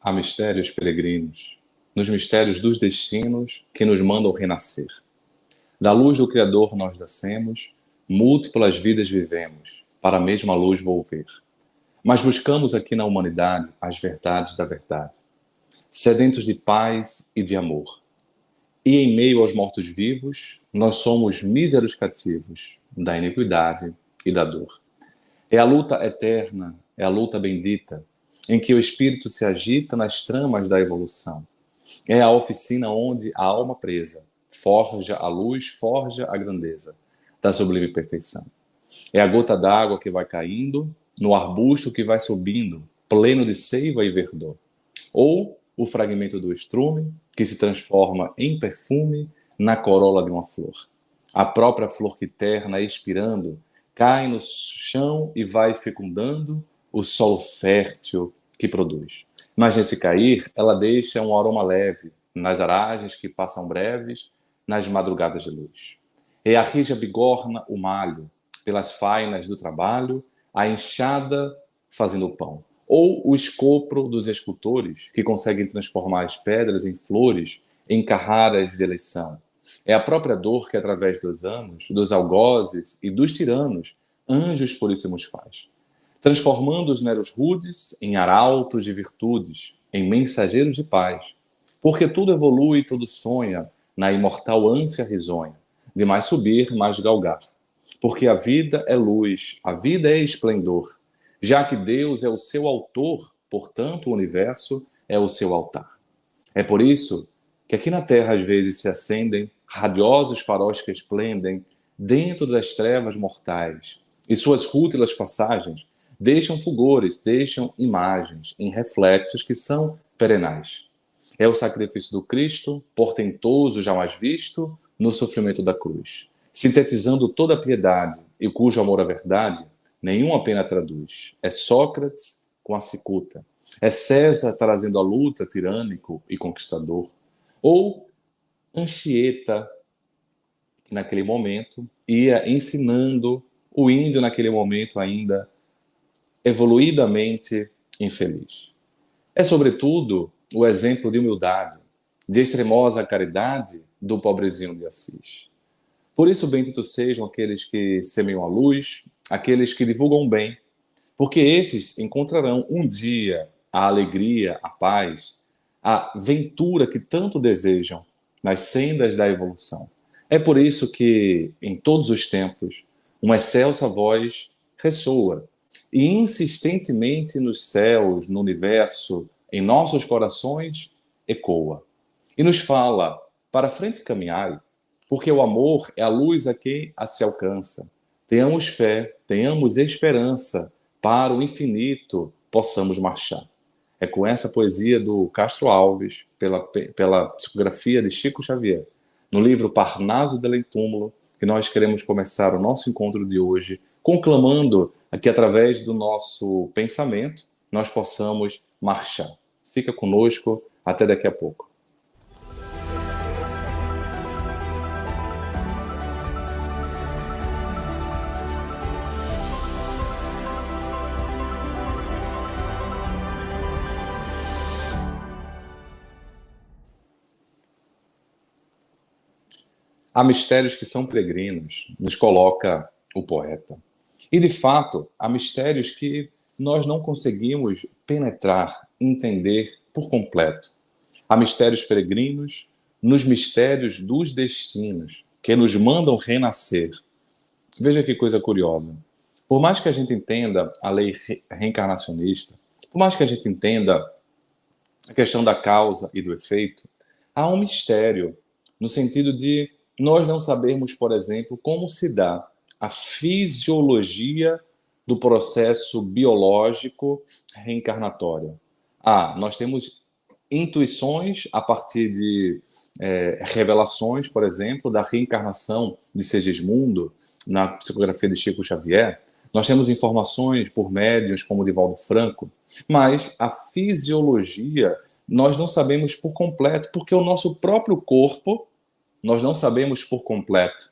Há mistérios peregrinos, nos mistérios dos destinos que nos mandam renascer. Da luz do Criador nós nascemos, múltiplas vidas vivemos, para a mesma luz volver. Mas buscamos aqui na humanidade as verdades da verdade, sedentos de paz e de amor. E em meio aos mortos-vivos, nós somos míseros cativos da iniquidade e da dor. É a luta eterna, é a luta bendita, em que o espírito se agita nas tramas da evolução. É a oficina onde a alma presa forja a luz, forja a grandeza da sublime perfeição. É a gota d'água que vai caindo no arbusto que vai subindo, pleno de seiva e verdor. Ou o fragmento do estrume que se transforma em perfume na corola de uma flor. A própria flor que terna, expirando, cai no chão e vai fecundando o solo fértil que produz. Mas nesse cair, ela deixa um aroma leve nas aragens que passam breves nas madrugadas de luz. E a rija bigorna o malho pelas fainas do trabalho, a enxada fazendo o pão. Ou o escopro dos escultores que conseguem transformar as pedras em flores, em carraras de eleição. É a própria dor que, através dos anos, dos algozes e dos tiranos, anjos puríssimos faz, transformando os neros rudes em arautos de virtudes, em mensageiros de paz. Porque tudo evolui, tudo sonha na imortal ânsia risonha, de mais subir, mais galgar. Porque a vida é luz, a vida é esplendor. Já que Deus é o seu autor, portanto o universo é o seu altar. É por isso que aqui na Terra às vezes se acendem radiosos faróis que esplendem dentro das trevas mortais, e suas rútilas passagens deixam fulgores, deixam imagens em reflexos que são perenais. É o sacrifício do Cristo, portentoso jamais visto, no sofrimento da cruz, sintetizando toda a piedade e cujo amor à verdade nenhuma pena traduz. É Sócrates com a cicuta, é César trazendo a luta tirânico e conquistador, ou Anchieta, que naquele momento ia ensinando o índio naquele momento ainda evoluidamente infeliz. É, sobretudo, o exemplo de humildade, de extremosa caridade do pobrezinho de Assis. Por isso, benditos sejam aqueles que semeiam a luz, aqueles que divulgam o bem, porque esses encontrarão um dia a alegria, a paz, a ventura que tanto desejam nas sendas da evolução. É por isso que, em todos os tempos, uma excelsa voz ressoa e insistentemente nos céus, no universo, em nossos corações, ecoa. E nos fala, para frente caminhai, porque o amor é a luz a quem a se alcança. Tenhamos fé, tenhamos esperança, para o infinito possamos marchar. É com essa poesia do Castro Alves, pela psicografia de Chico Xavier, no livro Parnaso del Túmulo, que nós queremos começar o nosso encontro de hoje, conclamando que através do nosso pensamento nós possamos marchar. Fica conosco, até daqui a pouco. Há mistérios que são peregrinos, nos coloca o poeta. E, de fato, há mistérios que nós não conseguimos penetrar, entender por completo. Há mistérios peregrinos nos mistérios dos destinos, que nos mandam renascer. Veja que coisa curiosa. Por mais que a gente entenda a lei reencarnacionista, por mais que a gente entenda a questão da causa e do efeito, há um mistério, no sentido de nós não sabermos, por exemplo, como se dá a fisiologia do processo biológico reencarnatório. Nós temos intuições a partir de revelações, por exemplo, da reencarnação de Segismundo, na psicografia de Chico Xavier. Nós temos informações por médiuns como Divaldo Franco, mas a fisiologia nós não sabemos por completo, porque o nosso próprio corpo nós não sabemos por completo.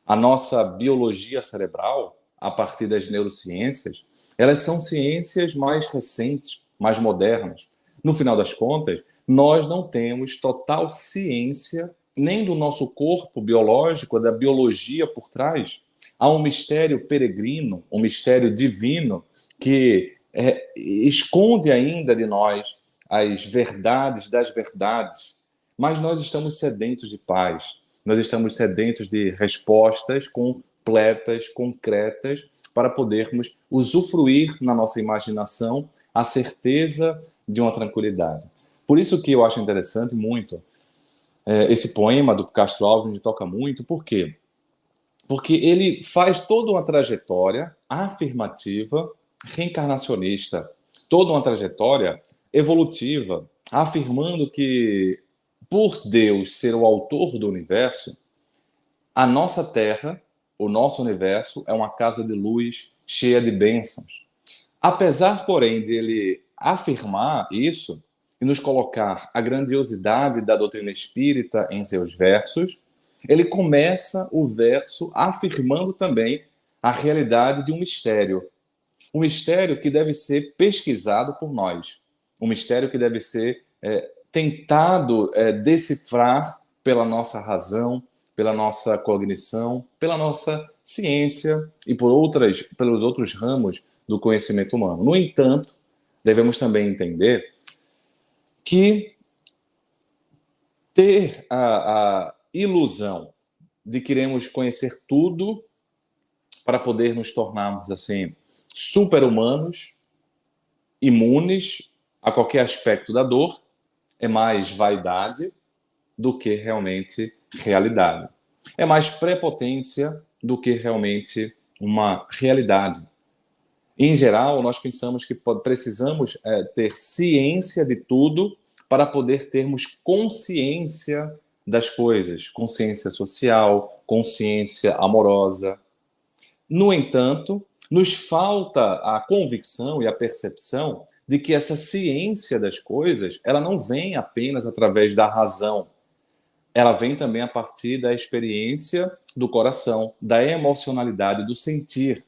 A nossa biologia cerebral, a partir das neurociências, elas são ciências mais recentes, mais modernas. no final das contas, nós não temos total ciência nem do nosso corpo biológico, da biologia por trás. Há um mistério peregrino, um mistério divino que esconde ainda de nós as verdades das verdades. Mas nós estamos sedentos de paz, nós estamos sedentos de respostas completas, concretas, para podermos usufruir na nossa imaginação a certeza de uma tranquilidade. Por isso que eu acho interessante muito esse poema do Castro Alves me toca muito. Por quê? Porque ele faz toda uma trajetória afirmativa, reencarnacionista, toda uma trajetória evolutiva, afirmando que, por Deus ser o autor do universo, a nossa Terra, o nosso universo, é uma casa de luz cheia de bênçãos. Apesar, porém, de ele afirmar isso e nos colocar a grandiosidade da doutrina espírita em seus versos, ele começa o verso afirmando também a realidade de um mistério que deve ser pesquisado por nós, um mistério que deve ser tentado decifrar pela nossa razão, pela nossa cognição, pela nossa ciência e pelos outros ramos do conhecimento humano. No entanto, devemos também entender que ter a ilusão de queremos conhecer tudo para poder nos tornarmos assim super-humanos, imunes a qualquer aspecto da dor, é mais vaidade do que realmente realidade. É mais prepotência do que realmente uma realidade. Em geral, nós pensamos que precisamos ter ciência de tudo para poder termos consciência das coisas, consciência social, consciência amorosa. No entanto, nos falta a convicção e a percepção de que essa ciência das coisas, ela não vem apenas através da razão, ela vem também a partir da experiência do coração, da emocionalidade, do sentir.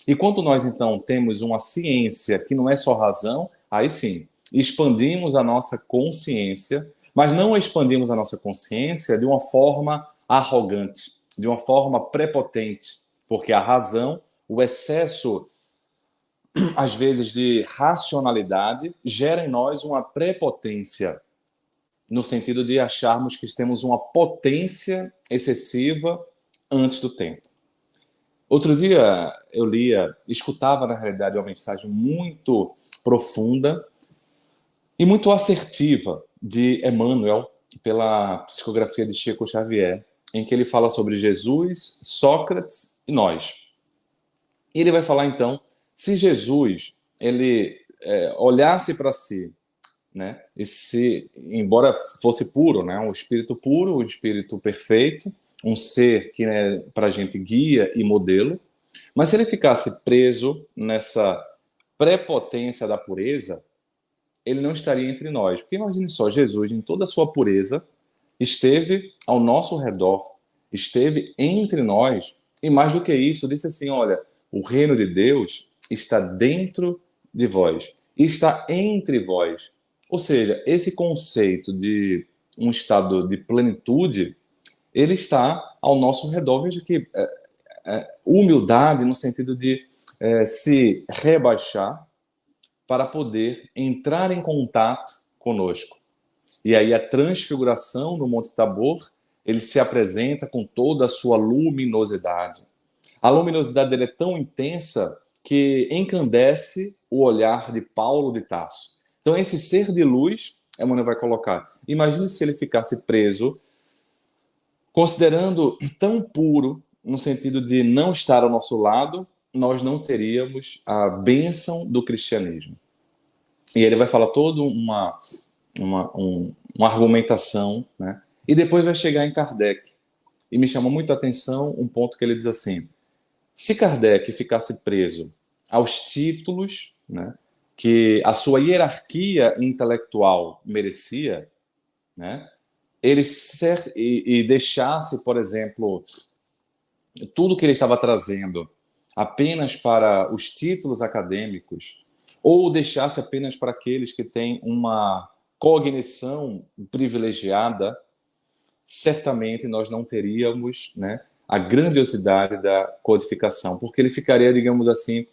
E quando nós, então, temos uma ciência que não é só razão, aí sim, expandimos a nossa consciência, mas não expandimos a nossa consciência de uma forma arrogante, de uma forma prepotente, porque a razão, o excesso, às vezes, de racionalidade, gera em nós uma prepotência, no sentido de acharmos que temos uma potência excessiva antes do tempo. Outro dia eu escutava, na realidade, uma mensagem muito profunda e muito assertiva de Emmanuel, pela psicografia de Chico Xavier, em que ele fala sobre Jesus, Sócrates e nós. E ele vai falar, então, se Jesus ele olhasse para si, né, e se, embora fosse puro, né, um espírito puro, um espírito perfeito, um ser que é para a gente guia e modelo, mas se ele ficasse preso nessa prepotência da pureza, ele não estaria entre nós. Porque imagine só, Jesus, em toda a sua pureza, esteve ao nosso redor, esteve entre nós, e mais do que isso, disse assim, olha, o reino de Deus está dentro de vós, está entre vós. Ou seja, esse conceito de um estado de plenitude, ele está ao nosso redor. Veja que humildade no sentido de se rebaixar para poder entrar em contato conosco. E aí a transfiguração no Monte Tabor, ele se apresenta com toda a sua luminosidade. A luminosidade dele é tão intensa que encandece o olhar de Paulo de Tarso. Então esse ser de luz, Emmanuel vai colocar, imagine se ele ficasse preso, considerando tão puro, no sentido de não estar ao nosso lado, nós não teríamos a bênção do cristianismo. E ele vai falar toda uma argumentação, né? E depois vai chegar em Kardec. E me chamou muito a atenção um ponto que ele diz assim, se Kardec ficasse preso aos títulos, né, que a sua hierarquia intelectual merecia, né, e deixasse, por exemplo, tudo que ele estava trazendo apenas para os títulos acadêmicos, ou deixasse apenas para aqueles que têm uma cognição privilegiada, certamente nós não teríamos, né, a grandiosidade da codificação, porque ele ficaria, digamos assim,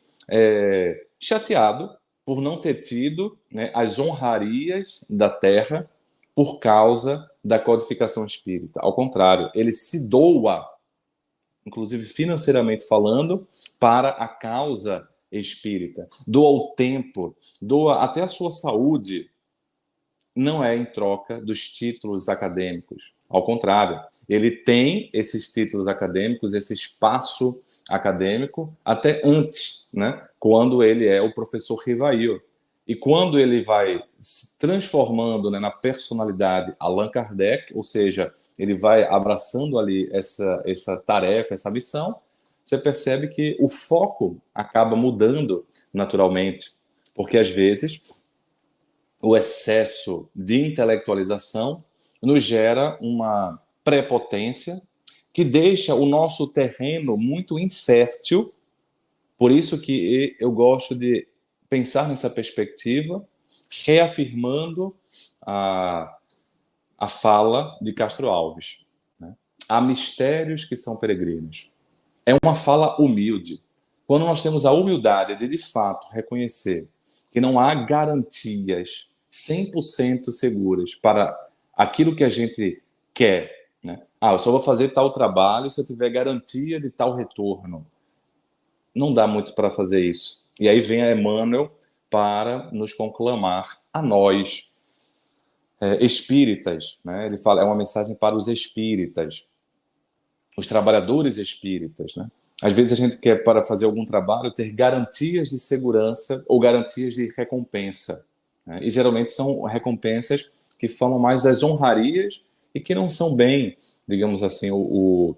chateado por não ter tido, né, as honrarias da terra por causa da codificação espírita. Ao contrário, ele se doa, inclusive financeiramente falando, para a causa espírita. Doa o tempo, doa até a sua saúde, não é em troca dos títulos acadêmicos. Ao contrário, ele tem esses títulos acadêmicos, esse espaço acadêmico, até antes, né? Quando ele é o professor Rivail. E quando ele vai se transformando, né, na personalidade Allan Kardec, ou seja, ele vai abraçando ali essa tarefa, essa missão, você percebe que o foco acaba mudando naturalmente. Porque, às vezes, o excesso de intelectualização nos gera uma prepotência que deixa o nosso terreno muito infértil. Por isso que eu gosto de pensar nessa perspectiva, reafirmando a fala de Castro Alves, né? Há mistérios que são peregrinos. É uma fala humilde. Quando nós temos a humildade de fato, reconhecer que não há garantias 100% seguras para aquilo que a gente quer, né? Eu só vou fazer tal trabalho se eu tiver garantia de tal retorno. Não dá muito para fazer isso. E aí vem a Emmanuel para nos conclamar a nós, espíritas, né? Ele fala, é uma mensagem para os espíritas, os trabalhadores espíritas, né? Às vezes a gente quer, para fazer algum trabalho, ter garantias de segurança ou garantias de recompensa, né? E geralmente são recompensas que falam mais das honrarias e que não são bem, digamos assim, o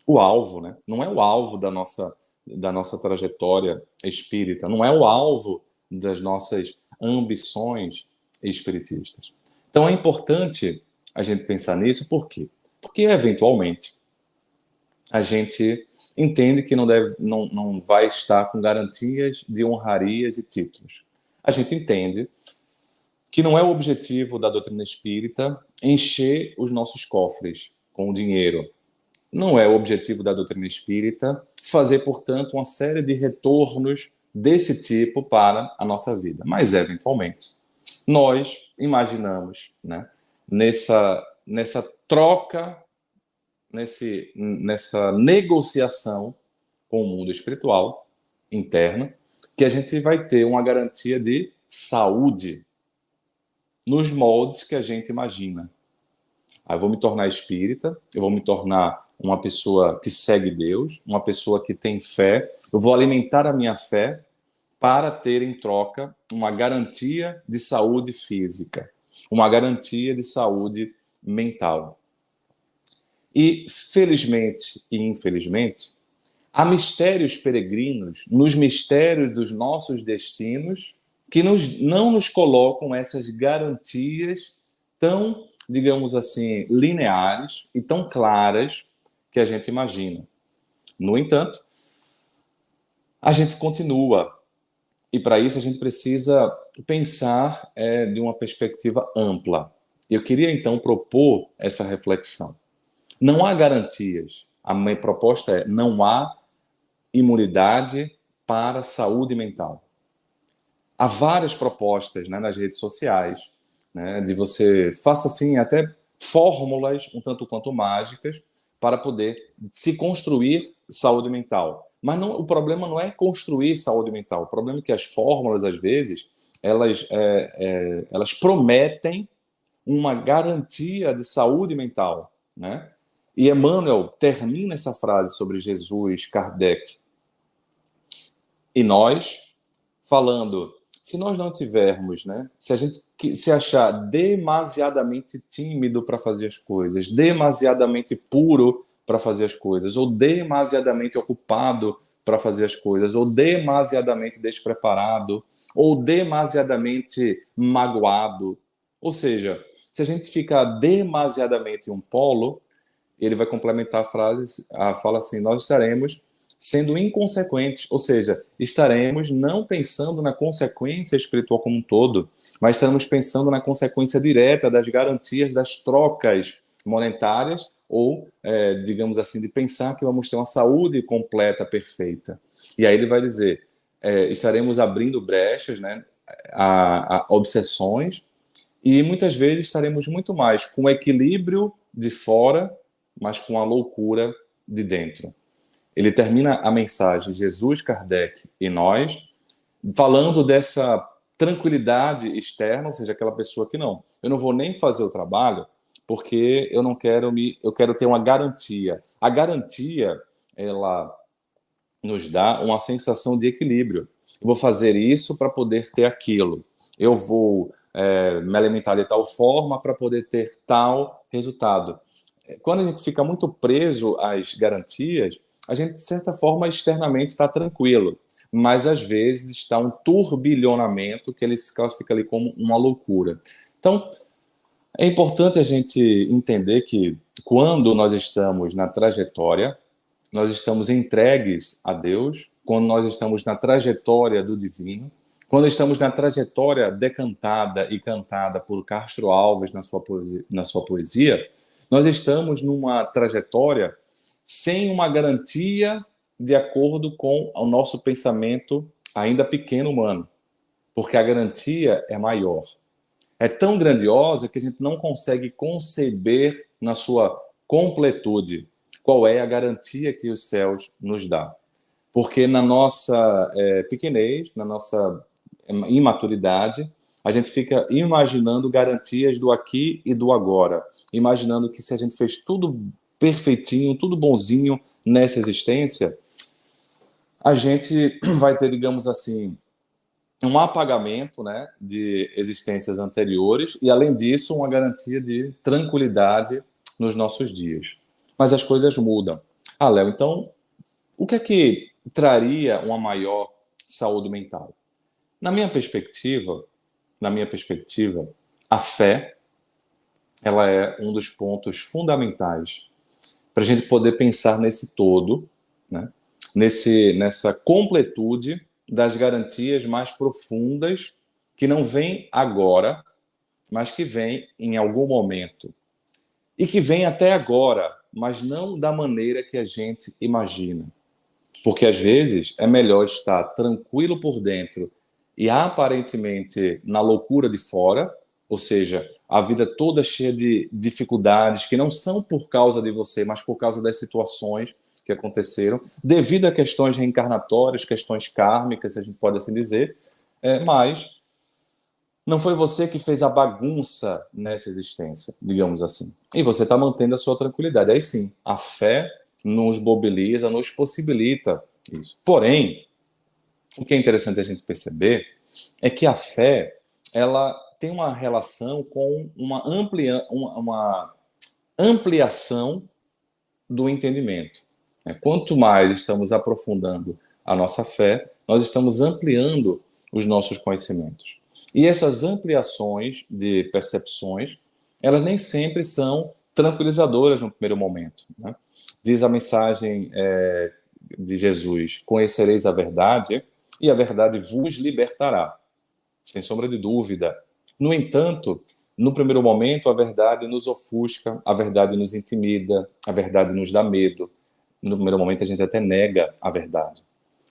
alvo, né? Não é o alvo da nossa trajetória espírita, não é o alvo das nossas ambições espiritistas. Então é importante a gente pensar nisso, por quê? Porque, eventualmente, a gente entende que não vai estar com garantias de honrarias e títulos. A gente entende que não é o objetivo da doutrina espírita encher os nossos cofres com dinheiro. Não é o objetivo da doutrina espírita fazer, portanto, uma série de retornos desse tipo para a nossa vida. Mas, eventualmente, nós imaginamos, né, nessa troca, nessa negociação com o mundo espiritual interno, que a gente vai ter uma garantia de saúde nos moldes que a gente imagina. Eu vou me tornar espírita, eu vou me tornar uma pessoa que segue Deus, uma pessoa que tem fé, eu vou alimentar a minha fé para ter em troca uma garantia de saúde física, uma garantia de saúde mental. E, felizmente e infelizmente, há mistérios peregrinos nos mistérios dos nossos destinos que não nos colocam essas garantias tão, digamos assim, lineares e tão claras que a gente imagina. No entanto, a gente continua. E para isso a gente precisa pensar de uma perspectiva ampla. Eu queria então propor essa reflexão. Não há garantias. A minha proposta é: não há imunidade para a saúde mental. Há várias propostas, né, nas redes sociais, né, de você faça assim até fórmulas um tanto quanto mágicas para poder se construir saúde mental. Mas não, o problema não é construir saúde mental. O problema é que as fórmulas, às vezes, elas prometem uma garantia de saúde mental, né? E Emmanuel termina essa frase sobre Jesus, Kardec e nós, falando: se nós não tivermos, né? Se a gente se achar demasiadamente tímido para fazer as coisas, demasiadamente puro para fazer as coisas, ou demasiadamente ocupado para fazer as coisas, ou demasiadamente despreparado, ou demasiadamente magoado, ou seja, se a gente ficar demasiadamente em um polo, ele vai complementar a frase, fala assim: nós estaremos sendo inconsequentes, ou seja, estaremos não pensando na consequência espiritual como um todo, mas estamos pensando na consequência direta das garantias das trocas monetárias ou, digamos assim, de pensar que vamos ter uma saúde completa, perfeita. E aí ele vai dizer, estaremos abrindo brechas, né, a obsessões, e muitas vezes estaremos muito mais com o equilíbrio de fora, mas com a loucura de dentro. Ele termina a mensagem, Jesus, Kardec e nós, falando dessa tranquilidade externa, ou seja, aquela pessoa que não, eu não vou nem fazer o trabalho porque eu não quero eu quero ter uma garantia. A garantia, ela nos dá uma sensação de equilíbrio. Eu vou fazer isso para poder ter aquilo. Eu vou me alimentar de tal forma para poder ter tal resultado. Quando a gente fica muito preso às garantias, a gente, de certa forma, externamente está tranquilo, mas às vezes está um turbilhonamento que ele se classifica ali como uma loucura. Então, é importante a gente entender que quando nós estamos na trajetória, nós estamos entregues a Deus, quando nós estamos na trajetória do divino, quando estamos na trajetória decantada e cantada por Castro Alves na sua poesia, nós estamos numa trajetória sem uma garantia de acordo com o nosso pensamento ainda pequeno humano, porque a garantia é maior. É tão grandiosa que a gente não consegue conceber na sua completude qual é a garantia que os céus nos dá. Porque na nossa pequenez, na nossa imaturidade, a gente fica imaginando garantias do aqui e do agora, imaginando que se a gente fez tudo perfeitinho, tudo bonzinho nessa existência, a gente vai ter, digamos assim, um apagamento, né, de existências anteriores e, além disso, uma garantia de tranquilidade nos nossos dias. Mas as coisas mudam. Ah, Léo, então, o que é que traria uma maior saúde mental? Na minha perspectiva, a fé, ela é um dos pontos fundamentais para a gente poder pensar nesse todo, né? Nessa completude das garantias mais profundas que não vêm agora, mas que vêm em algum momento. E que vêm até agora, mas não da maneira que a gente imagina. Porque às vezes é melhor estar tranquilo por dentro e aparentemente na loucura de fora, ou seja, a vida toda cheia de dificuldades que não são por causa de você, mas por causa das situações que aconteceram, devido a questões reencarnatórias, questões kármicas, se a gente pode assim dizer, mas não foi você que fez a bagunça nessa existência, digamos assim. E você está mantendo a sua tranquilidade. Aí sim, a fé nos mobiliza, nos possibilita isso. Porém, o que é interessante a gente perceber é que a fé, ela tem uma relação com uma ampliação do entendimento. Quanto mais estamos aprofundando a nossa fé, nós estamos ampliando os nossos conhecimentos. E essas ampliações de percepções, elas nem sempre são tranquilizadoras no primeiro momento, né? Diz a mensagem de Jesus: conhecereis a verdade e a verdade vos libertará, sem sombra de dúvida. No entanto, no primeiro momento, a verdade nos ofusca, a verdade nos intimida, a verdade nos dá medo. No primeiro momento, a gente até nega a verdade,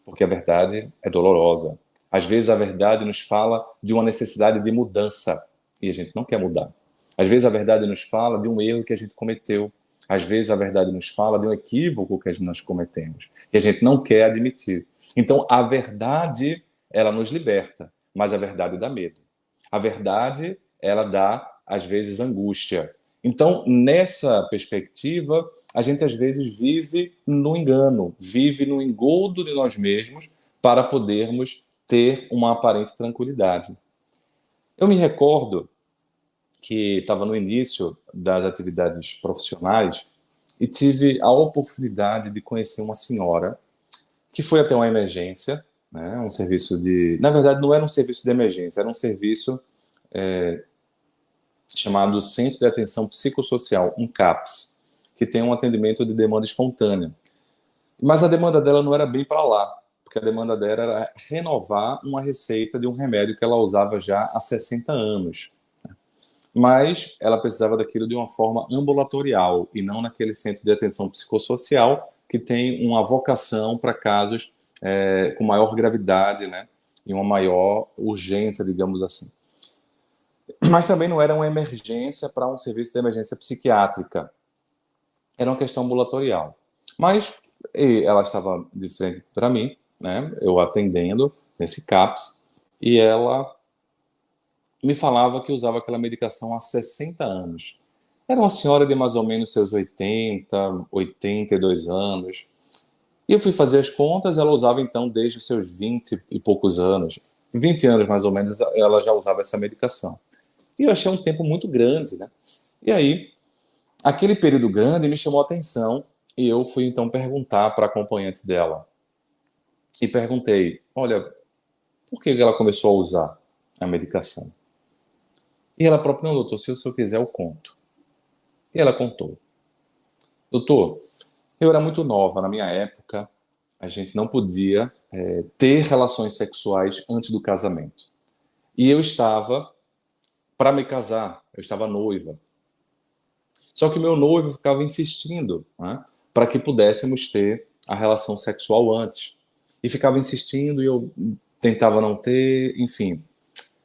porque a verdade é dolorosa. Às vezes, a verdade nos fala de uma necessidade de mudança e a gente não quer mudar. Às vezes, a verdade nos fala de um erro que a gente cometeu. Às vezes, a verdade nos fala de um equívoco que nós cometemos e a gente não quer admitir. Então, a verdade, ela nos liberta, mas a verdade dá medo. A verdade, ela dá, às vezes, angústia. Então, nessa perspectiva, a gente, às vezes, vive no engano, vive no engodo de nós mesmos para podermos ter uma aparente tranquilidade. Eu me recordo que estava no início das atividades profissionais e tive a oportunidade de conhecer uma senhora que foi até uma emergência, né, um serviço de... Na verdade, não era um serviço de emergência, era um serviço chamado Centro de Atenção Psicossocial, um CAPS, que tem um atendimento de demanda espontânea. Mas a demanda dela não era bem para lá, porque a demanda dela era renovar uma receita de um remédio que ela usava já há 60 anos. Mas ela precisava daquilo de uma forma ambulatorial e não naquele centro de atenção psicossocial que tem uma vocação para casos com maior gravidade, né? E uma maior urgência, digamos assim. Mas também não era uma emergência para um serviço de emergência psiquiátrica, era uma questão ambulatorial. Mas ela estava de frente para mim, né? Eu atendendo nesse CAPS, e ela me falava que usava aquela medicação há 60 anos. Era uma senhora de mais ou menos seus 80, 82 anos. E eu fui fazer as contas, ela usava então desde os seus 20 e poucos anos. 20 anos mais ou menos, ela já usava essa medicação. E eu achei um tempo muito grande, né? E aí, aquele período grande me chamou a atenção e eu fui então perguntar para a acompanhante dela. E perguntei: olha, por que ela começou a usar a medicação? E ela própria: não, doutor, se o senhor quiser, eu conto. E ela contou: doutor, eu era muito nova na minha época, a gente não podia ter relações sexuais antes do casamento. E eu estava para me casar, eu estava noiva. Só que meu noivo ficava insistindo, né, para que pudéssemos ter a relação sexual antes. E ficava insistindo e eu tentava não ter, enfim.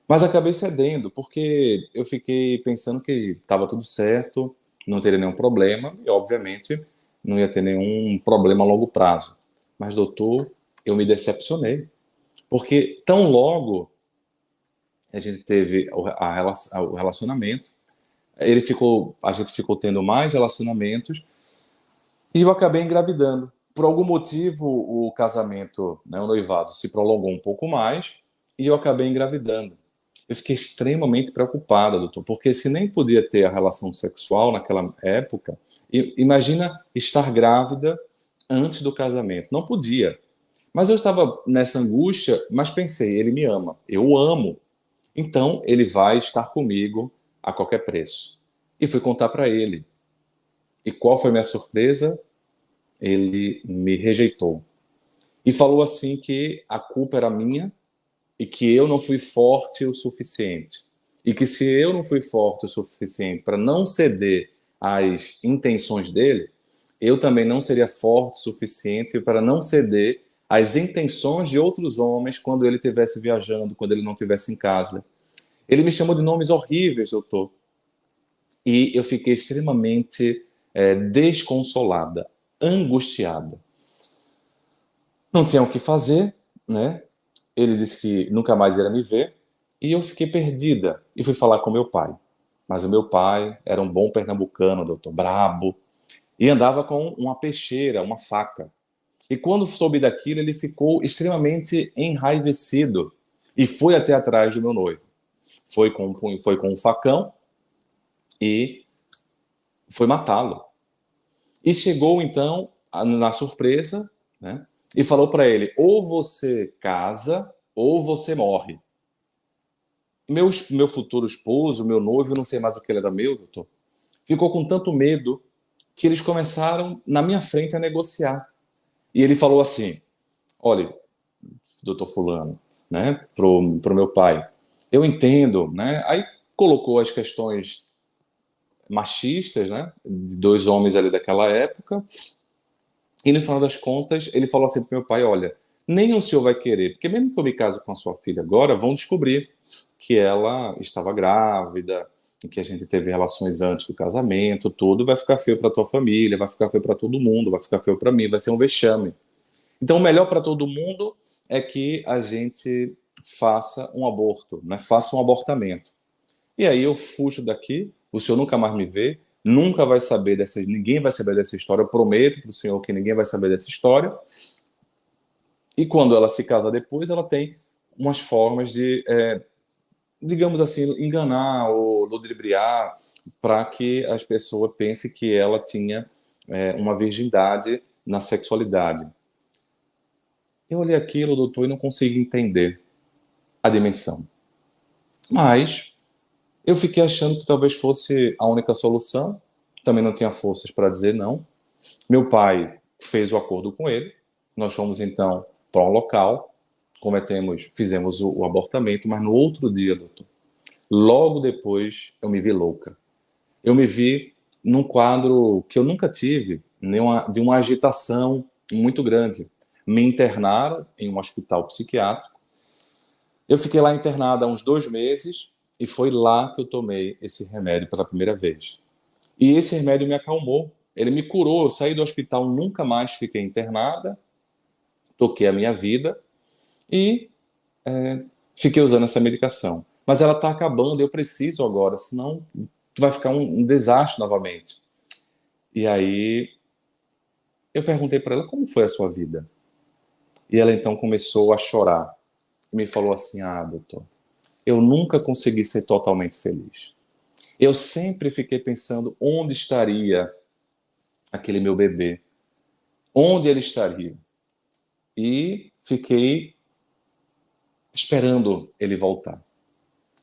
Mas acabei cedendo, porque eu fiquei pensando que estava tudo certo, não teria nenhum problema, e obviamente não ia ter nenhum problema a longo prazo. Mas, doutor, eu me decepcionei, porque tão logo a gente teve o relacionamento, a gente ficou tendo mais relacionamentos, e eu acabei engravidando. Por algum motivo, o casamento, né, o noivado, se prolongou um pouco mais, e eu acabei engravidando. Eu fiquei extremamente preocupada, doutor, porque se nem podia ter a relação sexual naquela época, imagina estar grávida antes do casamento. Não podia. Mas eu estava nessa angústia, mas pensei, ele me ama, eu o amo, então ele vai estar comigo a qualquer preço. E fui contar para ele. E qual foi minha surpresa? Ele me rejeitou. E falou assim que a culpa era minha e que eu não fui forte o suficiente. E que se eu não fui forte o suficiente para não ceder às intenções dele, eu também não seria forte o suficiente para não ceder às intenções de outros homens quando ele estivesse viajando, quando ele não estivesse em casa. Ele me chamou de nomes horríveis, doutor. E eu fiquei extremamente desconsolada, angustiada. Não tinha o que fazer, né? Ele disse que nunca mais ia me ver e eu fiquei perdida e fui falar com meu pai. Mas o meu pai era um bom pernambucano, doutor, brabo, e andava com uma peixeira, uma faca. E quando soube daquilo, ele ficou extremamente enraivecido e foi até atrás do meu noivo. Foi com um facão e foi matá-lo. E chegou então na surpresa, né? E falou para ele: ou você casa ou você morre. Meu futuro esposo, meu noivo, eu não sei mais o que ele era meu, doutor, ficou com tanto medo que eles começaram na minha frente a negociar. E ele falou assim: olha, doutor fulano, né, pro meu pai, eu entendo, né? Aí colocou as questões machistas, né, de dois homens ali daquela época, e no final das contas ele falou assim pro meu pai: olha, nem o senhor vai querer, porque mesmo que eu me case com a sua filha agora, vão descobrir que ela estava grávida, que a gente teve relações antes do casamento, tudo vai ficar feio para tua família, vai ficar feio para todo mundo, vai ficar feio para mim, vai ser um vexame. Então, o melhor para todo mundo é que a gente faça um aborto, né? Faça um abortamento. E aí eu fujo daqui, o senhor nunca mais me vê, nunca vai saber dessa, ninguém vai saber dessa história, eu prometo para o senhor que ninguém vai saber dessa história. E quando ela se casa depois, ela tem umas formas de digamos assim, enganar ou ludibriar para que as pessoas pensem que ela tinha uma virgindade na sexualidade. Eu olhei aquilo, doutor, e não consegui entender a dimensão. Mas eu fiquei achando que talvez fosse a única solução. Também não tinha forças para dizer não. Meu pai fez o acordo com ele. Nós fomos, então, para um local, fizemos o abortamento, mas no outro dia, doutor, logo depois, eu me vi louca. Eu me vi num quadro que eu nunca tive, de uma agitação muito grande. Me internaram em um hospital psiquiátrico. Eu fiquei lá internada há uns 2 meses e foi lá que eu tomei esse remédio pela primeira vez. E esse remédio me acalmou. Ele me curou. Eu saí do hospital, nunca mais fiquei internada, toquei a minha vida e fiquei usando essa medicação. Mas ela está acabando, eu preciso agora, senão vai ficar um desastre novamente. E aí eu perguntei para ela, como foi a sua vida? E ela então começou a chorar. E me falou assim, doutor, eu nunca consegui ser totalmente feliz. Eu sempre fiquei pensando onde estaria aquele meu bebê. Onde ele estaria? E fiquei esperando ele voltar.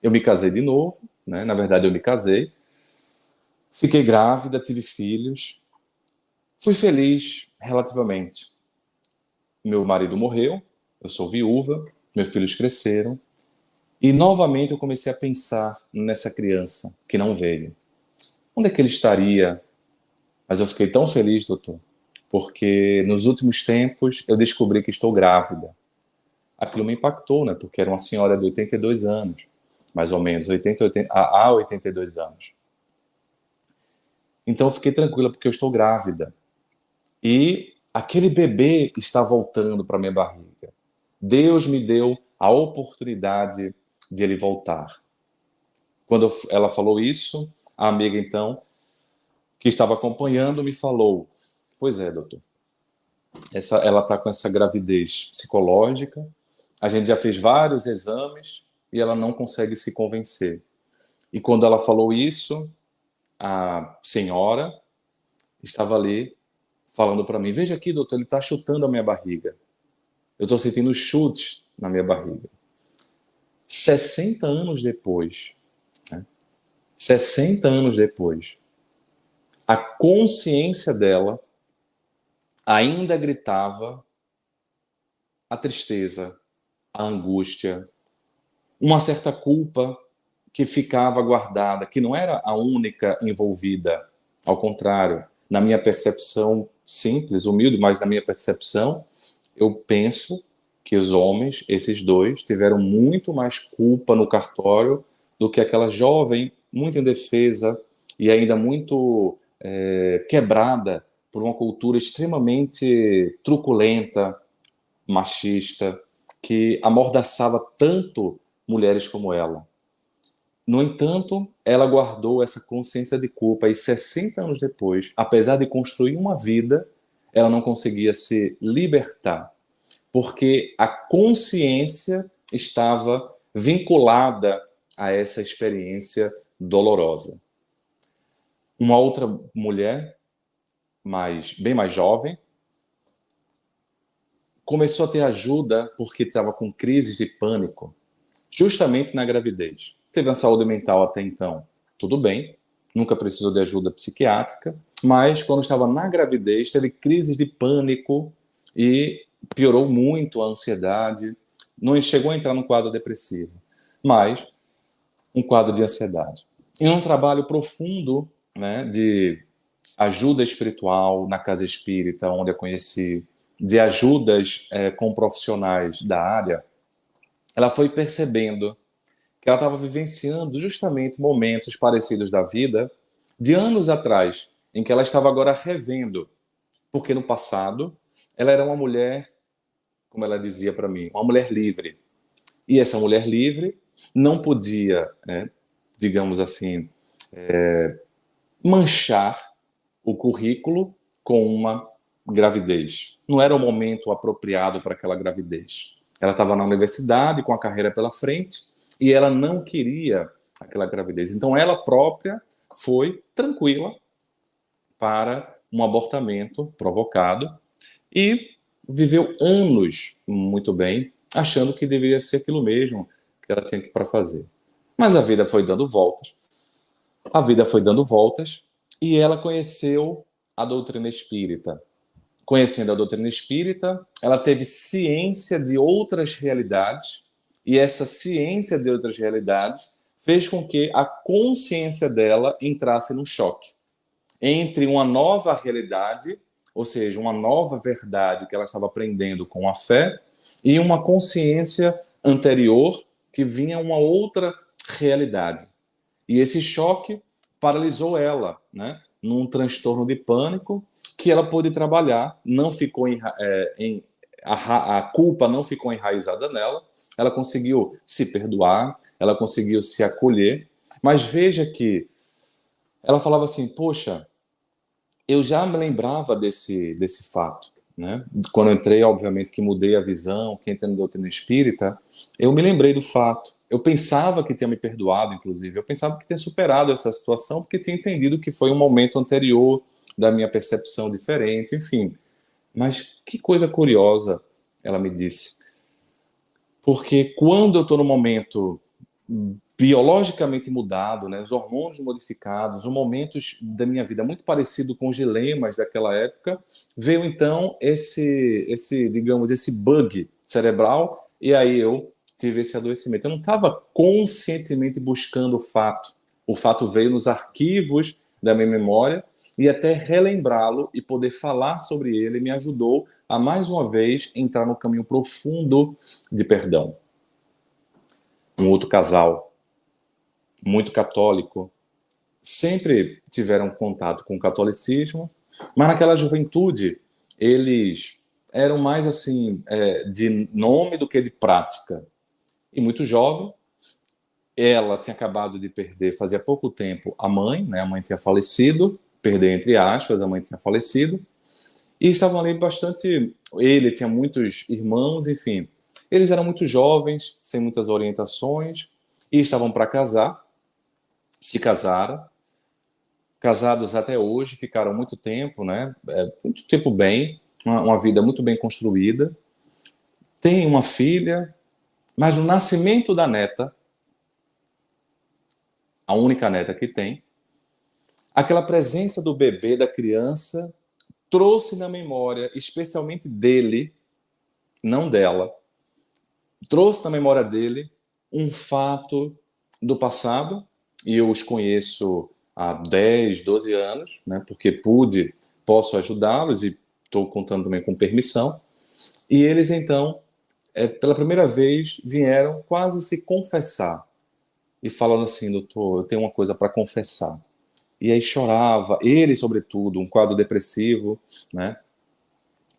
Eu me casei de novo, né? Na verdade, eu me casei. Fiquei grávida, tive filhos. Fui feliz relativamente. Meu marido morreu, eu sou viúva, meus filhos cresceram. E novamente eu comecei a pensar nessa criança que não veio. Onde é que ele estaria? Mas eu fiquei tão feliz, doutor, porque nos últimos tempos eu descobri que estou grávida. Aquilo me impactou, né? Porque era uma senhora de 82 anos, mais ou menos, 80, há 82 anos. Então eu fiquei tranquila porque eu estou grávida. E aquele bebê está voltando para minha barriga. Deus me deu a oportunidade de ele voltar. Quando ela falou isso, a amiga, então, que estava acompanhando, me falou, pois é, doutor, ela está com essa gravidez psicológica, a gente já fez vários exames e ela não consegue se convencer. E quando ela falou isso, a senhora estava ali falando para mim, veja aqui, doutor, ele está chutando a minha barriga. Eu estou sentindo chutes na minha barriga. 60 anos depois, né? 60 anos depois, a consciência dela ainda gritava a tristeza, a angústia, uma certa culpa que ficava guardada, que não era a única envolvida. Ao contrário, na minha percepção simples, humilde, mas na minha percepção, eu penso que os homens, esses dois, tiveram muito mais culpa no cartório do que aquela jovem, muito indefesa e ainda muito quebrada por uma cultura extremamente truculenta, machista, que amordaçava tanto mulheres como ela. No entanto, ela guardou essa consciência de culpa e 60 anos depois, apesar de construir uma vida, ela não conseguia se libertar, porque a consciência estava vinculada a essa experiência dolorosa. Uma outra mulher, bem mais jovem, começou a ter ajuda porque estava com crises de pânico, justamente na gravidez. Teve uma saúde mental até então, tudo bem, nunca precisou de ajuda psiquiátrica, mas quando estava na gravidez, teve crises de pânico e piorou muito a ansiedade, não chegou a entrar num quadro depressivo, mas um quadro de ansiedade. E um trabalho profundo, né, de ajuda espiritual na casa espírita, onde eu conheci, de ajudas com profissionais da área, ela foi percebendo que ela estava vivenciando justamente momentos parecidos da vida de anos atrás, em que ela estava agora revendo, porque no passado ela era uma mulher, como ela dizia para mim, uma mulher livre. E essa mulher livre não podia, digamos assim, manchar o currículo com uma gravidez. Não era o momento apropriado para aquela gravidez. Ela estava na universidade, com a carreira pela frente, e ela não queria aquela gravidez. Então, ela própria foi tranquila para um abortamento provocado e viveu anos muito bem, achando que deveria ser aquilo mesmo que ela tinha para fazer. Mas a vida foi dando voltas. A vida foi dando voltas e ela conheceu a doutrina espírita. conhecendo a doutrina espírita, ela teve ciência de outras realidades, e essa ciência de outras realidades fez com que a consciência dela entrasse num choque entre uma nova realidade, ou seja, uma nova verdade que ela estava aprendendo com a fé, e uma consciência anterior que vinha uma outra realidade. E esse choque paralisou ela, né, num transtorno de pânico que ela pôde trabalhar, não ficou a culpa não ficou enraizada nela, ela conseguiu se perdoar, ela conseguiu se acolher, mas veja que ela falava assim, poxa, eu já me lembrava desse fato, né? Quando eu entrei, obviamente, que mudei a visão, que entrei na doutrina espírita, eu me lembrei do fato. Eu pensava que tinha me perdoado, inclusive. Eu pensava que tinha superado essa situação, porque tinha entendido que foi um momento anterior da minha percepção diferente, enfim. Mas que coisa curiosa, ela me disse. Porque quando eu estou no momento biologicamente mudado, né, os hormônios modificados, um momento da minha vida muito parecido com os dilemas daquela época, veio então digamos, esse bug cerebral, e aí eu tive esse adoecimento. Eu não estava conscientemente buscando o fato veio nos arquivos da minha memória, e até relembrá-lo e poder falar sobre ele me ajudou a, mais uma vez, entrar no caminho profundo de perdão. Um outro casal muito católico, sempre tiveram contato com o catolicismo, mas naquela juventude eles eram mais assim de nome do que de prática. E muito jovem, ela tinha acabado de perder, fazia pouco tempo, a mãe, né? A mãe tinha falecido, perder entre aspas, a mãe tinha falecido, e estavam ali bastante. Ele tinha muitos irmãos, enfim. Eles eram muito jovens, sem muitas orientações, e estavam para casar, se casaram, casados até hoje, ficaram muito tempo, né? Muito tempo bem, uma vida muito bem construída. Tem uma filha, mas no nascimento da neta, a única neta que tem, aquela presença do bebê, da criança, trouxe na memória, especialmente dele, não dela, trouxe na memória dele um fato do passado, e eu os conheço há 10, 12 anos, né, porque posso ajudá-los e estou contando também com permissão. E eles, então, pela primeira vez, vieram quase se confessar. E falando assim, doutor, eu tenho uma coisa para confessar. E aí chorava, ele, sobretudo, um quadro depressivo, né,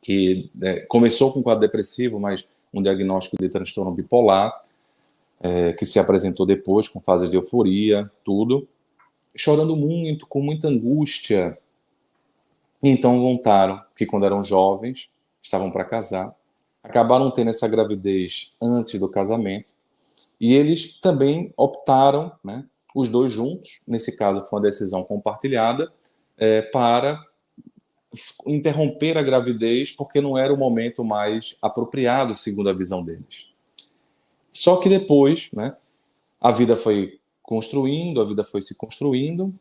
que começou com um quadro depressivo, mas um diagnóstico de transtorno bipolar, que se apresentou depois com fase de euforia, tudo, chorando muito, com muita angústia. E então contaram que quando eram jovens, estavam para casar, acabaram tendo essa gravidez antes do casamento, e eles também optaram, né, os dois juntos, nesse caso foi uma decisão compartilhada, para interromper a gravidez, porque não era o momento mais apropriado, segundo a visão deles. Só que depois, né, a vida foi construindo, a vida foi se construindo,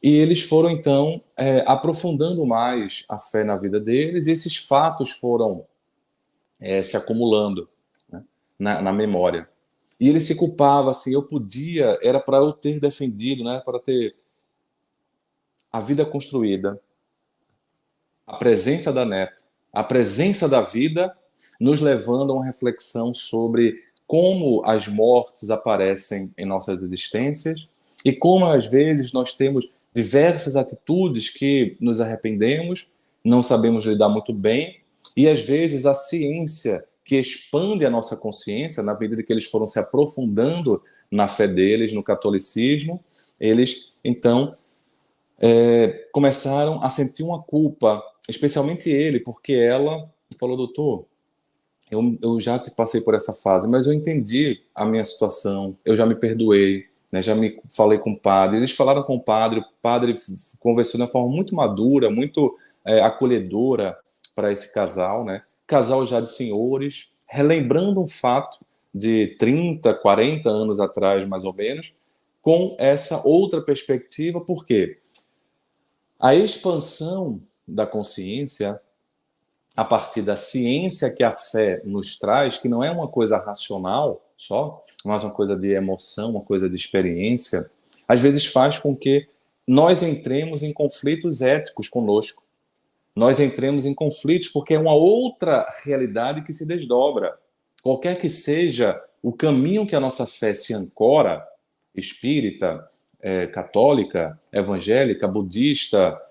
e eles foram, então, aprofundando mais a fé na vida deles, e esses fatos foram se acumulando, né, na memória. E ele se culpava, assim, era para eu ter defendido, né, para ter a vida construída, a presença da neta, a presença da vida, nos levando a uma reflexão sobre como as mortes aparecem em nossas existências e como, às vezes, nós temos diversas atitudes que nos arrependemos, não sabemos lidar muito bem, e, às vezes, a ciência que expande a nossa consciência, na medida que eles foram se aprofundando na fé deles, no catolicismo, eles, então, começaram a sentir uma culpa, especialmente ele, porque ela falou, doutor, eu já passei por essa fase, mas eu entendi a minha situação, eu já me perdoei, né, já me falei com o padre, eles falaram com o padre conversou de uma forma muito madura, muito acolhedora para esse casal, né, casal já de senhores, relembrando um fato de 30, 40 anos atrás, mais ou menos, com essa outra perspectiva, por quê? A expansão da consciência a partir da ciência que a fé nos traz, que não é uma coisa racional só, mas uma coisa de emoção, uma coisa de experiência, às vezes faz com que nós entremos em conflitos éticos conosco. Nós entremos em conflitos porque é uma outra realidade que se desdobra. Qualquer que seja o caminho que a nossa fé se ancora, espírita, católica, evangélica, budista,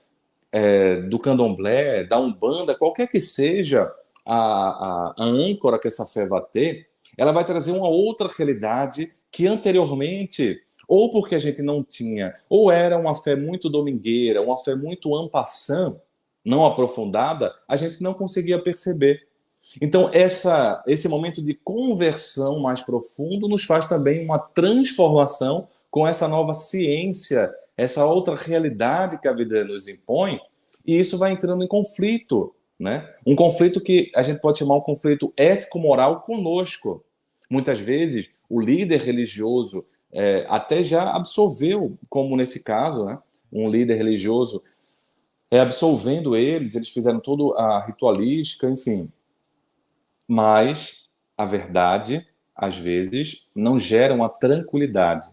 do candomblé, da umbanda, qualquer que seja a âncora que essa fé vai ter, ela vai trazer uma outra realidade que anteriormente, ou porque a gente não tinha, ou era uma fé muito domingueira, uma fé muito en passant, não aprofundada, a gente não conseguia perceber. Então, esse momento de conversão mais profundo nos faz também uma transformação com essa nova ciência, essa outra realidade que a vida nos impõe, e isso vai entrando em conflito, né? Um conflito que a gente pode chamar um conflito ético-moral conosco. Muitas vezes, o líder religioso até já absolveu, como nesse caso, né? Um líder religioso absolvendo eles fizeram toda a ritualística, enfim, mas a verdade, às vezes, não gera uma tranquilidade.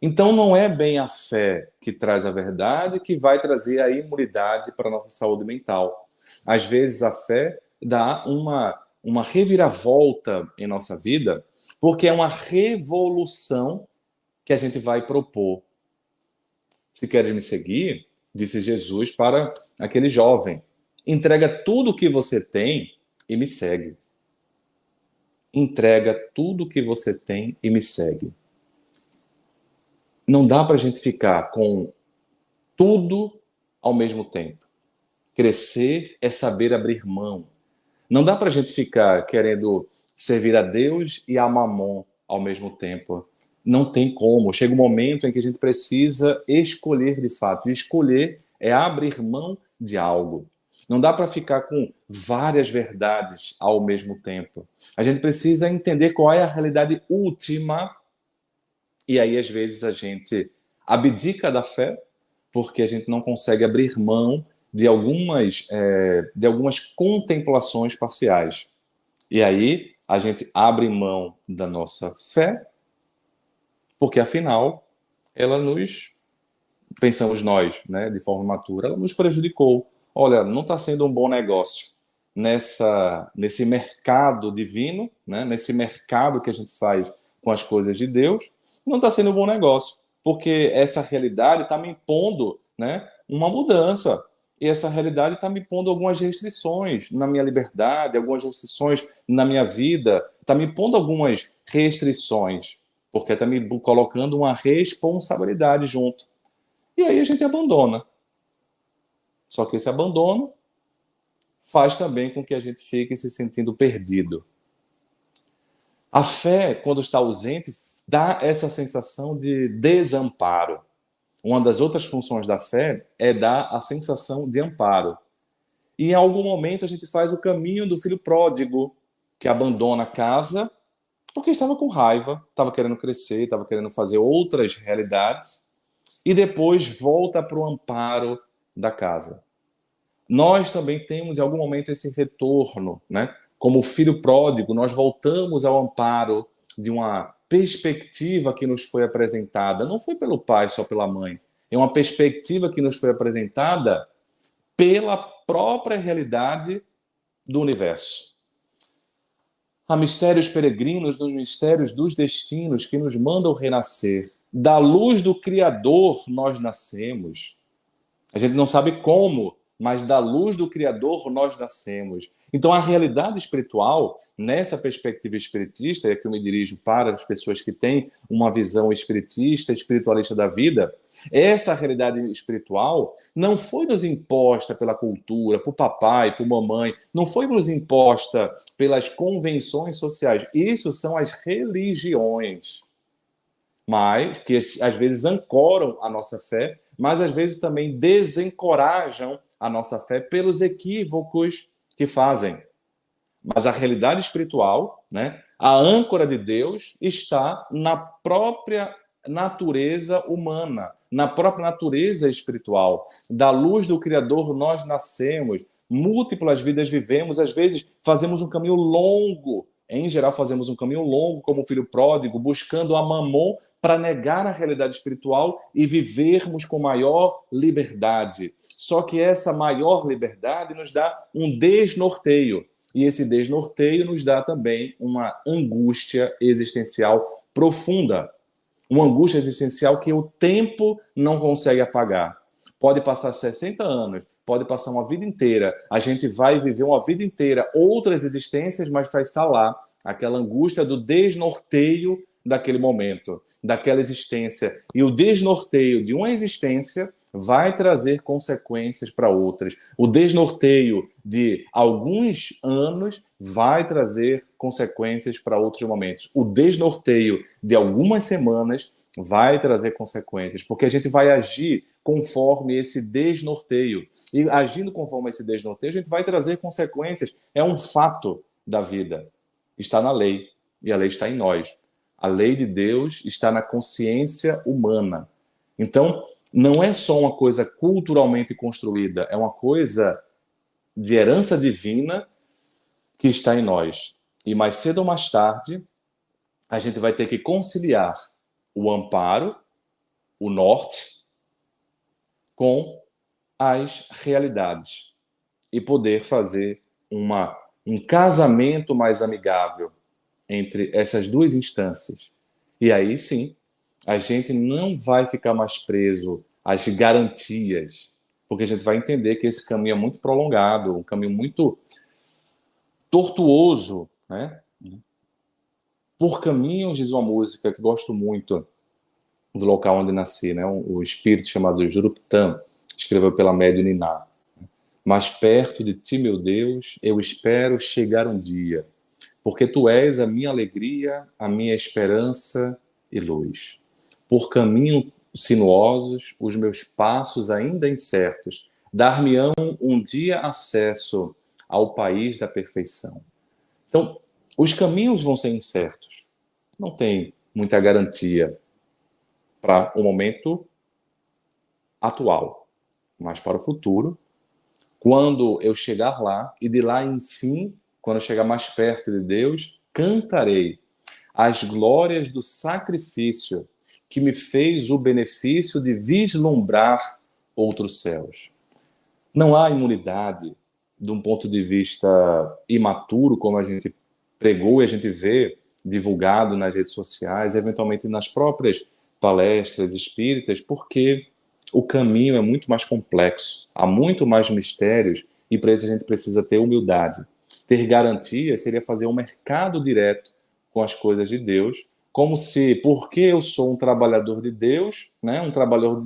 Então, não é bem a fé que traz a verdade que vai trazer a imunidade para a nossa saúde mental. Às vezes, a fé dá uma reviravolta em nossa vida, porque é uma revolução que a gente vai propor. Se queres me seguir, disse Jesus para aquele jovem, entrega tudo o que você tem e me segue. Entrega tudo o que você tem e me segue. Não dá para a gente ficar com tudo ao mesmo tempo. Crescer é saber abrir mão. Não dá para a gente ficar querendo servir a Deus e a Mamon ao mesmo tempo. Não tem como. Chega um momento em que a gente precisa escolher de fato. E escolher é abrir mão de algo. Não dá para ficar com várias verdades ao mesmo tempo. A gente precisa entender qual é a realidade última. E aí, às vezes, a gente abdica da fé porque a gente não consegue abrir mão de algumas contemplações parciais. E aí, a gente abre mão da nossa fé, porque, afinal, ela nos, pensamos nós, né, de forma matura, ela nos prejudicou. Olha, não está sendo um bom negócio nesse mercado divino, né, nesse mercado que a gente faz com as coisas de Deus, não está sendo um bom negócio, porque essa realidade está me impondo, né, uma mudança. E essa realidade está me impondo algumas restrições na minha liberdade, algumas restrições na minha vida, está me impondo algumas restrições, porque está me colocando uma responsabilidade junto. E aí a gente abandona. Só que esse abandono faz também com que a gente fique se sentindo perdido. A fé, quando está ausente, dá essa sensação de desamparo. Uma das outras funções da fé é dar a sensação de amparo. E em algum momento a gente faz o caminho do filho pródigo, que abandona a casa porque estava com raiva, estava querendo crescer, estava querendo fazer outras realidades, e depois volta para o amparo da casa. Nós também temos em algum momento esse retorno, né? Como filho pródigo, nós voltamos ao amparo de uma perspectiva que nos foi apresentada, não foi pelo pai, só pela mãe, é uma perspectiva que nos foi apresentada pela própria realidade do universo. Há mistérios peregrinos nos mistérios dos destinos que nos mandam renascer. Da luz do Criador nós nascemos. A gente não sabe como, mas da luz do Criador nós nascemos. Então, a realidade espiritual, nessa perspectiva espiritista, é que eu me dirijo para as pessoas que têm uma visão espiritista, espiritualista da vida, essa realidade espiritual não foi nos imposta pela cultura, por papai, por mamãe, não foi nos imposta pelas convenções sociais. Isso são as religiões, mas que às vezes ancoram a nossa fé, mas às vezes também desencorajam a nossa fé pelos equívocos que fazem. Mas a realidade espiritual, né, a âncora de Deus, está na própria natureza humana, na própria natureza espiritual. Da luz do Criador nós nascemos. múltiplas vidas vivemos, às vezes fazemos um caminho longo, em geral fazemos um caminho longo como o filho pródigo, buscando a mamon para negar a realidade espiritual e vivermos com maior liberdade. Só que essa maior liberdade nos dá um desnorteio, e esse desnorteio nos dá também uma angústia existencial profunda, uma angústia existencial que o tempo não consegue apagar. Pode passar 60 anos, pode passar uma vida inteira, a gente vai viver uma vida inteira, outras existências, mas vai estar lá aquela angústia do desnorteio daquele momento, daquela existência. E o desnorteio de uma existência vai trazer consequências para outras. O desnorteio de alguns anos vai trazer consequências para outros momentos. O desnorteio de algumas semanas vai trazer consequências, porque a gente vai agir conforme esse desnorteio. E agindo conforme esse desnorteio, a gente vai trazer consequências. É um fato da vida. Está na lei, e a lei está em nós. A lei de Deus está na consciência humana. Então, não é só uma coisa culturalmente construída, é uma coisa de herança divina que está em nós. E mais cedo ou mais tarde, a gente vai ter que conciliar o amparo, o norte, com as realidades e poder fazer um casamento mais amigável entre essas duas instâncias. E aí sim, a gente não vai ficar mais preso às garantias, porque a gente vai entender que esse caminho é muito prolongado, um caminho muito tortuoso, né? Por caminhos, diz uma música que gosto muito do local onde nasci, né? O espírito chamado Juruptan, escreveu pela médium Niná. Mais perto de ti, meu Deus, eu espero chegar um dia, porque tu és a minha alegria, a minha esperança e luz. Por caminhos sinuosos, os meus passos ainda incertos, dar-me-ão um dia acesso ao país da perfeição. Então, os caminhos vão ser incertos. Não tem muita garantia para o momento atual, mas para o futuro, quando eu chegar lá, e de lá, enfim, quando eu chegar mais perto de Deus, cantarei as glórias do sacrifício que me fez o benefício de vislumbrar outros céus. Não há imunidade de um ponto de vista imaturo, como a gente pregou e a gente vê divulgado nas redes sociais, eventualmente nas próprias palestras espíritas, porque o caminho é muito mais complexo, há muito mais mistérios, e para isso a gente precisa ter humildade. Ter garantia seria fazer um mercado direto com as coisas de Deus, como se, porque eu sou um trabalhador de Deus, né, um trabalhador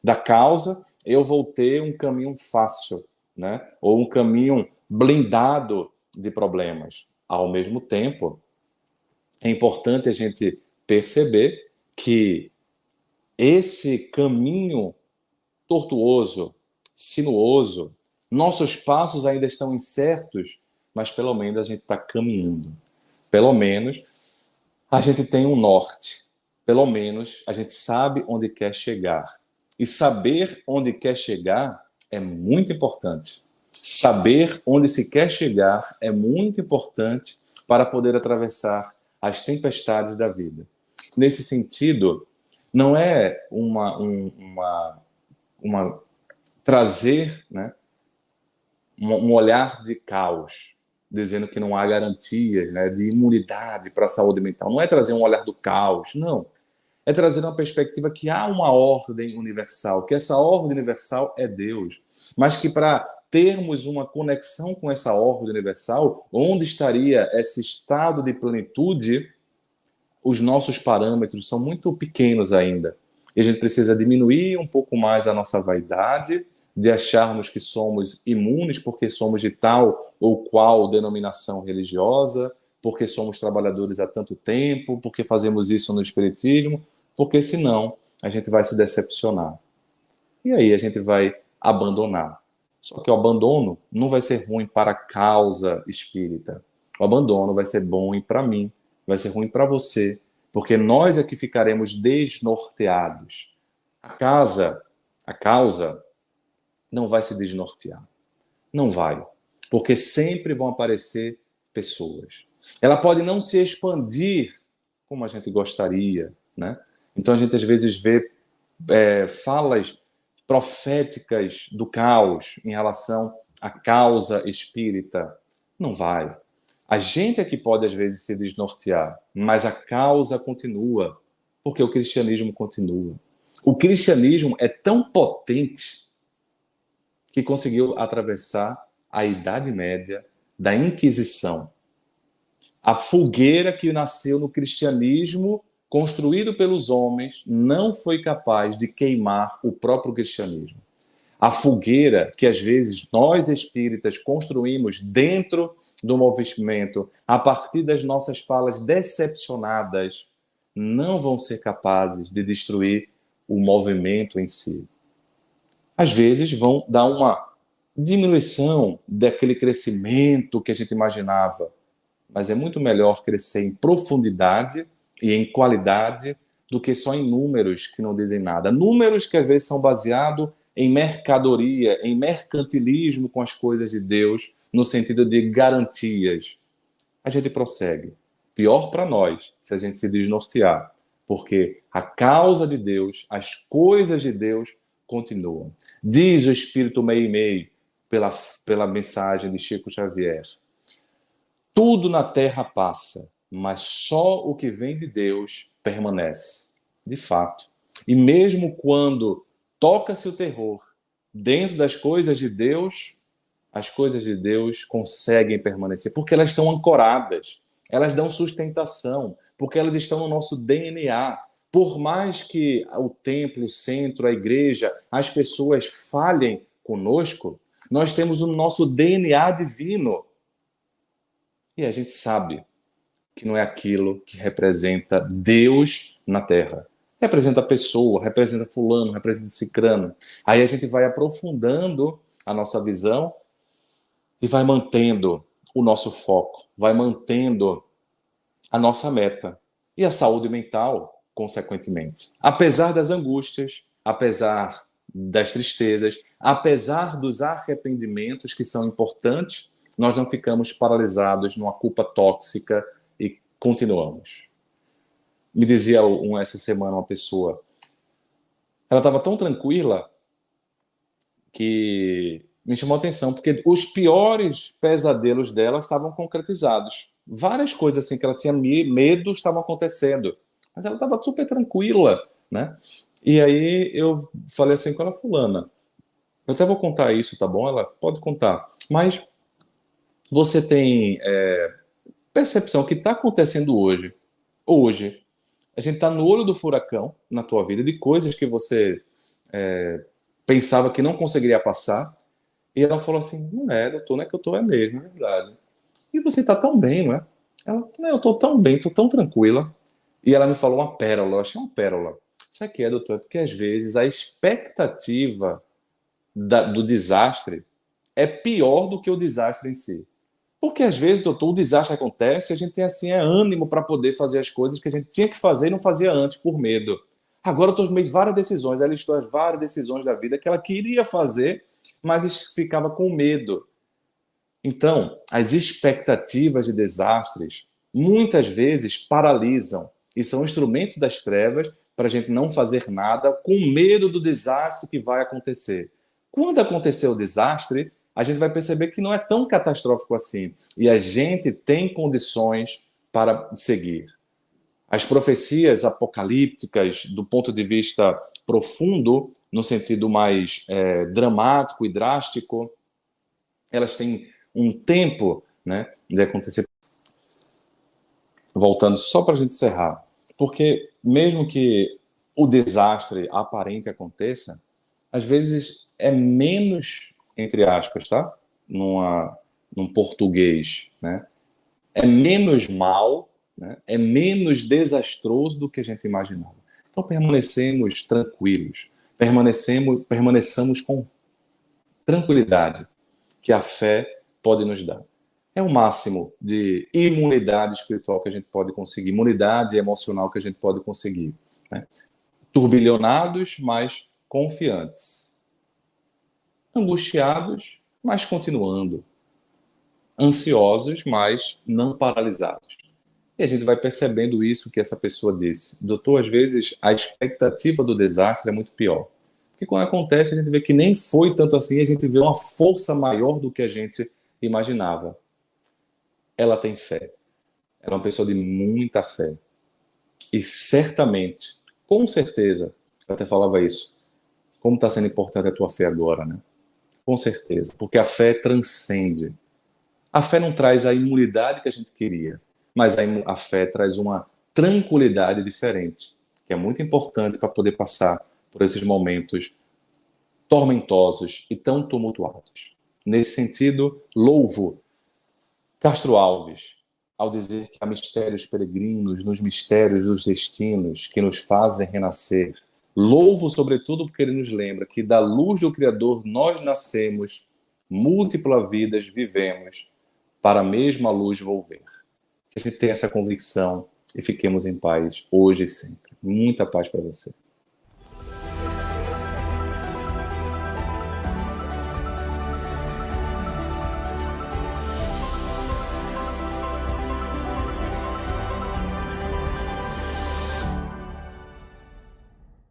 da causa, eu vou ter um caminho fácil, né, ou um caminho blindado de problemas. Ao mesmo tempo, é importante a gente perceber que esse caminho tortuoso, sinuoso, nossos passos ainda estão incertos, mas pelo menos a gente está caminhando. Pelo menos a gente tem um norte. Pelo menos a gente sabe onde quer chegar. E saber onde quer chegar é muito importante. Saber onde se quer chegar é muito importante para poder atravessar as tempestades da vida. Nesse sentido, não é trazer, né, um olhar de caos, dizendo que não há garantias, né, de imunidade para a saúde mental. Não é trazer um olhar do caos, não. É trazer uma perspectiva que há uma ordem universal, que essa ordem universal é Deus, mas que para termos uma conexão com essa ordem universal, onde estaria esse estado de plenitude, os nossos parâmetros são muito pequenos ainda. E a gente precisa diminuir um pouco mais a nossa vaidade, de acharmos que somos imunes porque somos de tal ou qual denominação religiosa, porque somos trabalhadores há tanto tempo, porque fazemos isso no espiritismo, porque senão a gente vai se decepcionar. E aí a gente vai abandonar. Só que o abandono não vai ser ruim para a causa espírita. O abandono vai ser bom para mim, vai ser ruim para você, porque nós é que ficaremos desnorteados. A causa não vai se desnortear. Não vai, porque sempre vão aparecer pessoas. Ela pode não se expandir como a gente gostaria, né? Então a gente às vezes vê falas proféticas do caos em relação à causa espírita. Não vai. A gente é que pode às vezes se desnortear, mas a causa continua, porque o cristianismo continua. O cristianismo é tão potente que conseguiu atravessar a Idade Média da Inquisição. A fogueira que nasceu no cristianismo, construído pelos homens, não foi capaz de queimar o próprio cristianismo. A fogueira que às vezes nós espíritas construímos dentro do movimento, a partir das nossas falas decepcionadas, não vão ser capazes de destruir o movimento em si. Às vezes vão dar uma diminuição daquele crescimento que a gente imaginava, mas é muito melhor crescer em profundidade e em qualidade do que só em números que não dizem nada. Números que às vezes são baseados em mercadoria, em mercantilismo com as coisas de Deus, no sentido de garantias. A gente prossegue. Pior para nós se a gente se desnortear, porque a causa de Deus, as coisas de Deus continuam. Diz o Espírito Meimei pela mensagem de Chico Xavier. Tudo na terra passa, mas só o que vem de Deus permanece. De fato. E mesmo quando toca-se o terror dentro das coisas de Deus, as coisas de Deus conseguem permanecer, porque elas estão ancoradas, elas dão sustentação, porque elas estão no nosso DNA. Por mais que o templo, o centro, a igreja, as pessoas falhem conosco, nós temos o nosso DNA divino. E a gente sabe que não é aquilo que representa Deus na Terra. Representa a pessoa, representa fulano, representa cicrano. Aí a gente vai aprofundando a nossa visão e vai mantendo o nosso foco, vai mantendo a nossa meta. E a saúde mental, consequentemente. Apesar das angústias, apesar das tristezas, apesar dos arrependimentos que são importantes, nós não ficamos paralisados numa culpa tóxica e continuamos. Me dizia essa semana uma pessoa, ela estava tão tranquila que me chamou a atenção, porque os piores pesadelos dela estavam concretizados. Várias coisas assim que ela tinha medo estavam acontecendo, mas ela estava super tranquila, né? E aí eu falei assim com ela, fulana, eu até vou contar isso, tá bom? Ela pode contar, mas você tem percepção que está acontecendo hoje. Hoje, a gente está no olho do furacão na tua vida, de coisas que você pensava que não conseguiria passar. E ela falou assim, não é, doutor, não é que eu estou, é mesmo, é verdade. E você está tão bem, não é? Ela, não, eu estou tão bem, estou tão tranquila. E ela me falou uma pérola, eu achei uma pérola. Sabe o que é, doutor? É porque às vezes a expectativa do desastre é pior do que o desastre em si. Porque às vezes, doutor, o desastre acontece e a gente tem assim ânimo para poder fazer as coisas que a gente tinha que fazer e não fazia antes por medo. Agora eu estou no meio de várias decisões, ela listou as várias decisões da vida que ela queria fazer, mas ficava com medo. Então, as expectativas de desastres muitas vezes paralisam e são instrumentos das trevas para a gente não fazer nada com medo do desastre que vai acontecer. Quando acontecer o desastre, a gente vai perceber que não é tão catastrófico assim e a gente tem condições para seguir. As profecias apocalípticas, do ponto de vista profundo, no sentido mais dramático e drástico, elas têm um tempo, né, de acontecer. Voltando só para a gente encerrar, porque mesmo que o desastre aparente aconteça, às vezes é menos, entre aspas, tá? Num português, né? É menos mal, né? É menos desastroso do que a gente imaginava. Então permanecemos tranquilos, permaneçamos com tranquilidade que a fé pode nos dar. É o máximo de imunidade espiritual que a gente pode conseguir, imunidade emocional que a gente pode conseguir, né? Turbilhonados, mas confiantes. Angustiados, mas continuando, ansiosos, mas não paralisados. E a gente vai percebendo isso que essa pessoa disse. Doutor, às vezes a expectativa do desastre é muito pior. Porque quando acontece, a gente vê que nem foi tanto assim, a gente vê uma força maior do que a gente imaginava. Ela tem fé. Ela é uma pessoa de muita fé. E certamente, com certeza, eu até falava isso, como está sendo importante a tua fé agora, né? Com certeza, porque a fé transcende. A fé não traz a imunidade que a gente queria, mas a fé traz uma tranquilidade diferente, que é muito importante para poder passar por esses momentos tormentosos e tão tumultuados. Nesse sentido, louvo Castro Alves ao dizer que há mistérios peregrinos nos mistérios dos destinos que nos fazem renascer. Louvo, sobretudo, porque ele nos lembra que da luz do Criador nós nascemos, múltiplas vidas vivemos, para a mesma luz volver. Que a gente tenha essa convicção e fiquemos em paz hoje e sempre. Muita paz para você.